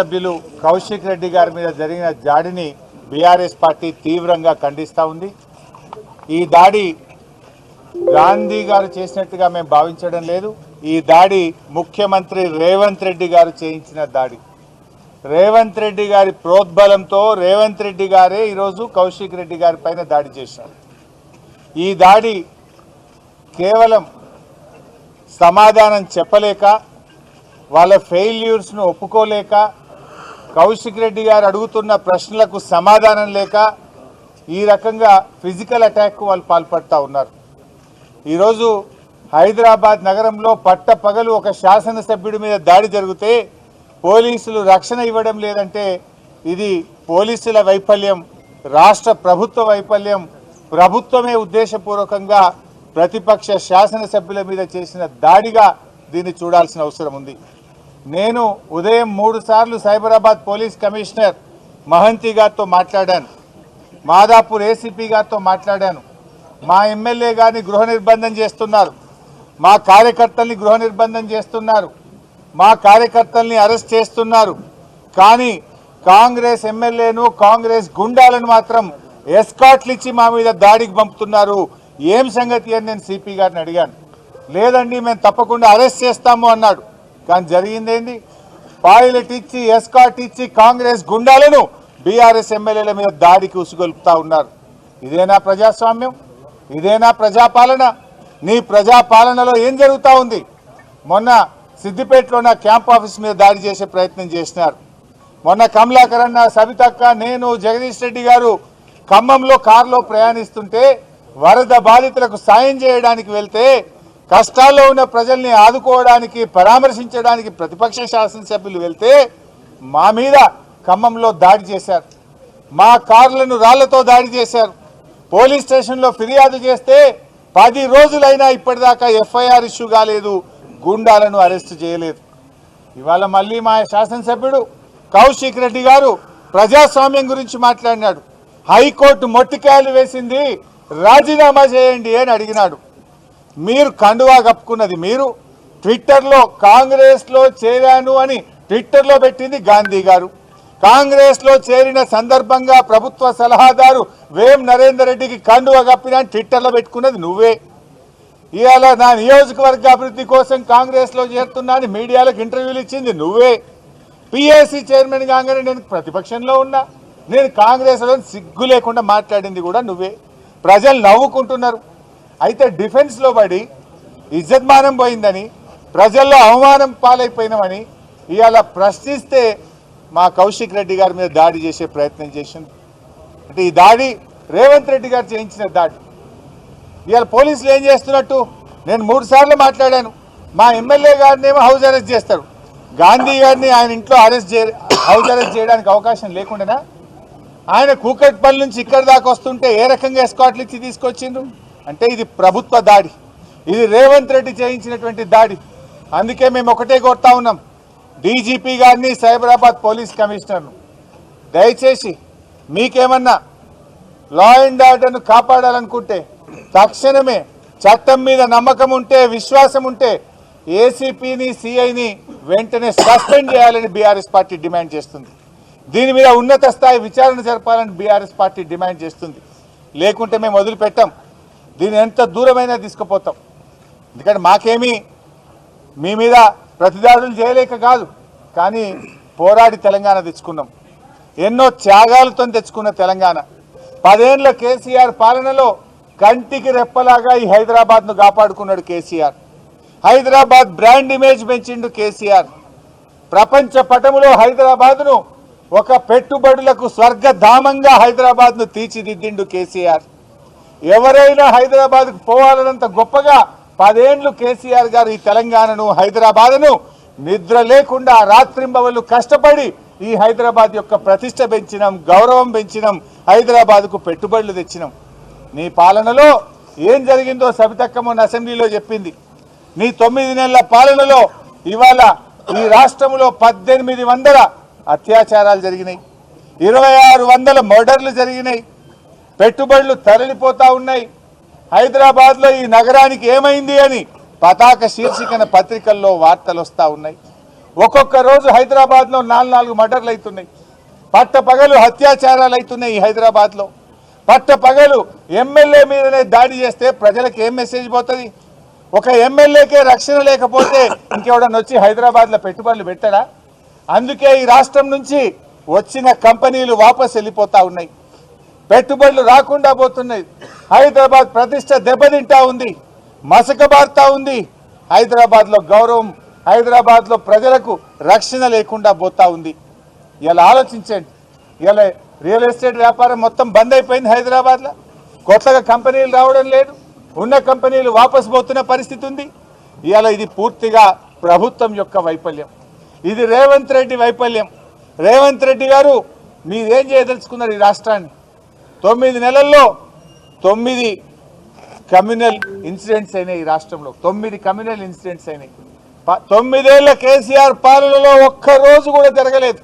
సభ్యులు కౌశిక్ రెడ్డి గారి మీద జరిగిన దాడిని బీఆర్ఎస్ పార్టీ తీవ్రంగా ఖండిస్తూ ఉంది. ఈ దాడి గాంధీ గారు చేసినట్టుగా మేము భావించడం లేదు. ఈ దాడి ముఖ్యమంత్రి రేవంత్ రెడ్డి గారు చేయించిన దాడి. రేవంత్ రెడ్డి గారి ప్రోద్బలంతో రేవంత్ రెడ్డి గారే ఈరోజు కౌశిక్ రెడ్డి గారి పైన దాడి చేశారు. ఈ దాడి కేవలం సమాధానం చెప్పలేక, వాళ్ళ ఫెయిల్యూర్స్ను ఒప్పుకోలేక, కౌశిక్ రెడ్డి గారు అడుగుతున్న ప్రశ్నలకు సమాధానం లేక ఈ రకంగా ఫిజికల్ అటాక్ వాళ్ళు పాల్పడుతూ ఉన్నారు. ఈరోజు హైదరాబాద్ నగరంలో పట్టపగలు ఒక శాసనసభ్యుడి మీద దాడి జరిగితే పోలీసులు రక్షణ ఇవ్వడం లేదంటే ఇది పోలీసుల వైఫల్యం, రాష్ట్ర ప్రభుత్వ వైఫల్యం. ప్రభుత్వమే ఉద్దేశపూర్వకంగా ప్రతిపక్ష శాసనసభ్యుల మీద చేసిన దాడిగా దీన్ని చూడాల్సిన అవసరం ఉంది. నేను ఉదయం 3 సార్లు సైబరాబాద్ పోలీస్ కమిషనర్ మహంతి గారితో మాట్లాడాను, మాదాపూర్ ఏసీపీ గారితో మాట్లాడాను. మా ఎమ్మెల్యే గారిని గృహ నిర్బంధం చేస్తున్నారు, మా కార్యకర్తల్ని గృహ నిర్బంధం చేస్తున్నారు, మా కార్యకర్తల్ని అరెస్ట్ చేస్తున్నారు. కానీ కాంగ్రెస్ ఎమ్మెల్యేను కాంగ్రెస్ గుండాలను మాత్రం ఎస్కాట్లు ఇచ్చి మా మీద దాడికి పంపుతున్నారు. ఏం సంగతి అని నేను సిపి గారిని అడిగాను. లేదండి మేము తప్పకుండా అరెస్ట్ చేస్తాము అన్నాడు. కానీ జరిగిందేంది? పైలట్ ఇచ్చి ఎస్కాట్ ఇచ్చి కాంగ్రెస్ గుండాలను బీఆర్ఎస్ ఎమ్మెల్యేల మీద దాడికి ఉసుగొల్పుతా ఉన్నారు. ఇదేనా ప్రజాస్వామ్యం? ఇదేనా ప్రజాపాలన? నీ ప్రజాపాలనలో ఏం జరుగుతూ ఉంది? మొన్న సిద్దిపేటలో నా క్యాంప్ ఆఫీస్ మీద దాడి చేసే ప్రయత్నం చేసినారు. మొన్న కమలాకరణ, సవితక్క, నేను, జగదీష్ రెడ్డి గారు ఖమ్మంలో కారులో ప్రయాణిస్తుంటే వరద బాధితులకు సాయం చేయడానికి వెళ్తే, కష్టాల్లో ఉన్న ప్రజల్ని ఆదుకోవడానికి పరామర్శించడానికి ప్రతిపక్ష శాసనసభ్యులు వెళ్తే మా మీద ఖమ్మంలో దాడి చేశారు. మా కార్లను రాళ్లతో దాడి చేశారు. పోలీస్ స్టేషన్లో ఫిర్యాదు చేస్తే 10 రోజులైనా ఇప్పటిదాకా ఎఫ్ఐఆర్ ఇష్యూ కాలేదు, గుండాలను అరెస్టు చేయలేదు. ఇవాళ మళ్ళీ మా శాసనసభ్యుడు కౌశిక్ రెడ్డి గారు ప్రజాస్వామ్యం గురించి మాట్లాడినాడు. హైకోర్టు మొట్టికాయలు వేసింది, రాజీనామా చేయండి అని అడిగినాడు. మీరు కండువా కప్పుకున్నది మీరు. ట్విట్టర్లో కాంగ్రెస్లో చేరాను అని ట్విట్టర్లో పెట్టింది గాంధీ గారు. కాంగ్రెస్లో చేరిన సందర్భంగా ప్రభుత్వ సలహాదారు వేం నరేందర్ రెడ్డికి కండువా కప్పినా ట్విట్టర్లో పెట్టుకున్నది నువ్వే. ఇవాళ నా నియోజకవర్గ అభివృద్ధి కోసం కాంగ్రెస్లో చేరుతున్నా అని మీడియాలకు ఇంటర్వ్యూలు ఇచ్చింది నువ్వే. పిఏసీ చైర్మన్ కాగానే నేను ప్రతిపక్షంలో ఉన్నా, నేను కాంగ్రెస్లో సిగ్గు లేకుండా మాట్లాడింది కూడా నువ్వే. ప్రజలు నవ్వుకుంటున్నారు. అయితే డిఫెన్స్లో పడి ఇజ్జత్మానం పోయిందని, ప్రజల్లో అవమానం పాలైపోయినామని ఇవాళ ప్రశ్నిస్తే మా కౌశిక్ రెడ్డి గారి మీద దాడి చేసే ప్రయత్నం చేసింది. అంటే ఈ దాడి రేవంత్ రెడ్డి గారు చేయించిన దాడి. ఇవాళ పోలీసులు ఏం చేస్తున్నట్టు? నేను 3 సార్లు మాట్లాడాను. మా ఎమ్మెల్యే గారిని ఏమో హౌస్ అరెస్ట్ చేస్తారు, గాంధీ గారిని ఆయన ఇంట్లో హౌస్ అరెస్ట్ చేయడానికి అవకాశం లేకుండానా? ఆయన కూకట్పల్లి నుంచి ఇక్కడి దాకా వస్తుంటే ఏ రకంగా ఎస్కాట్లు ఇచ్చి తీసుకొచ్చిండ్రు? అంటే ఇది ప్రభుత్వ దాడి, ఇది రేవంత్ రెడ్డి చేయించినటువంటి దాడి. అందుకే మేము ఒకటే కోరుతా ఉన్నాం, డీజీపీ గారిని, సైబరాబాద్ పోలీస్ కమిషనర్ను, దయచేసి మీకేమన్నా లా అండ్ ఆర్డర్ను కాపాడాలనుకుంటే తక్షణమే చట్టం మీద నమ్మకం ఉంటే, విశ్వాసం ఉంటే ఏసీపీని, సిఐని వెంటనే సస్పెండ్ చేయాలని బీఆర్ఎస్ పార్టీ డిమాండ్ చేస్తుంది. దీని మీద ఉన్నత స్థాయి విచారణ జరపాలని బీఆర్ఎస్ పార్టీ డిమాండ్ చేస్తుంది. లేకుంటే మేము వదిలిపెట్టాం, దీన్ని ఎంత దూరమైనా తీసుకుపోతాం. ఎందుకంటే మాకేమీ మీ మీద ప్రతిదాడులు చేయలేక కాదు, కానీ పోరాడి తెలంగాణ తెచ్చుకున్నాం. ఎన్నో త్యాగాలతో తెచ్చుకున్న తెలంగాణ. 10 ఏళ్ల కేసీఆర్ పాలనలో కంటికి రెప్పలాగా ఈ హైదరాబాద్ను కాపాడుకున్నాడు కేసీఆర్. హైదరాబాద్ బ్రాండ్ ఇమేజ్ పెంచిండు కేసీఆర్. ప్రపంచ పటములో హైదరాబాద్ను ఒక పెట్టుబడులకు స్వర్గధామంగా హైదరాబాద్ను తీర్చిదిద్దిండు కేసీఆర్. ఎవరైనా హైదరాబాద్కు పోవాలన్నంత గొప్పగా 10 ఏళ్లు కేసీఆర్ గారు ఈ తెలంగాణను, హైదరాబాద్ను నిద్ర లేకుండా రాత్రింబవళ్ళు కష్టపడి ఈ హైదరాబాద్ యొక్క ప్రతిష్ట పెంచినాం, గౌరవం పెంచినాం, హైదరాబాద్కు పెట్టుబడులు తెచ్చినాం. నీ పాలనలో ఏం జరిగిందో సబితక్క మొన్న అసెంబ్లీలో చెప్పింది. నీ 9 నెలల పాలనలో ఇవాళ ఈ రాష్ట్రంలో 1800 అత్యాచారాలు జరిగినాయి, 2600 మర్డర్లు జరిగినాయి, పెట్టుబడులు తరలిపోతా ఉన్నాయి. హైదరాబాద్లో ఈ నగరానికి ఏమైంది అని పతాక శీర్షికన పత్రికల్లో వార్తలు వస్తూ ఉన్నాయి. ఒక్కొక్క రోజు హైదరాబాద్లో 4 మర్డర్లు అవుతున్నాయి. పట్టపగలు అత్యాచారాలు అవుతున్నాయి ఈ హైదరాబాద్లో. పట్టపగలు ఎమ్మెల్యే మీదనే దాడి చేస్తే ప్రజలకు ఏం మెసేజ్ పోతుంది? ఒక ఎమ్మెల్యేకే రక్షణ లేకపోతే ఇంకెవడన్నా వచ్చి హైదరాబాద్లో పెట్టుబడులు పెట్టడా? అందుకే ఈ రాష్ట్రం నుంచి వచ్చిన కంపెనీలు వాపస్ వెళ్ళిపోతా ఉన్నాయి, పెట్టుబడులు రాకుండా పోతున్నాయి. హైదరాబాద్ ప్రతిష్ట దెబ్బతింటా ఉంది, మసకబారుతా ఉంది. హైదరాబాద్లో గౌరవం, హైదరాబాద్లో ప్రజలకు రక్షణ లేకుండా పోతా ఉంది. ఇలా ఆలోచించండి. ఇలా రియల్ ఎస్టేట్ వ్యాపారం మొత్తం బంద్ అయిపోయింది హైదరాబాద్లో. కొత్తగా కంపెనీలు రావడం లేదు, ఉన్న కంపెనీలు వాపసు పోతున్న పరిస్థితి ఉంది. ఇలా ఇది పూర్తిగా ప్రభుత్వం యొక్క వైఫల్యం, ఇది రేవంత్ రెడ్డి వైఫల్యం. రేవంత్ రెడ్డి గారు మీరేం చేయదలుచుకున్నారు? ఈ రాష్ట్రాన్ని 9 నెలల్లో 9 కమ్యూనల్ ఇన్సిడెంట్స్ అయినాయి. ఈ రాష్ట్రంలో 9 కమ్యూనల్ ఇన్సిడెంట్స్ అయినాయి. 9 ఏళ్ల కేసీఆర్ పాలనలో ఒక్క రోజు కూడా జరగలేదు.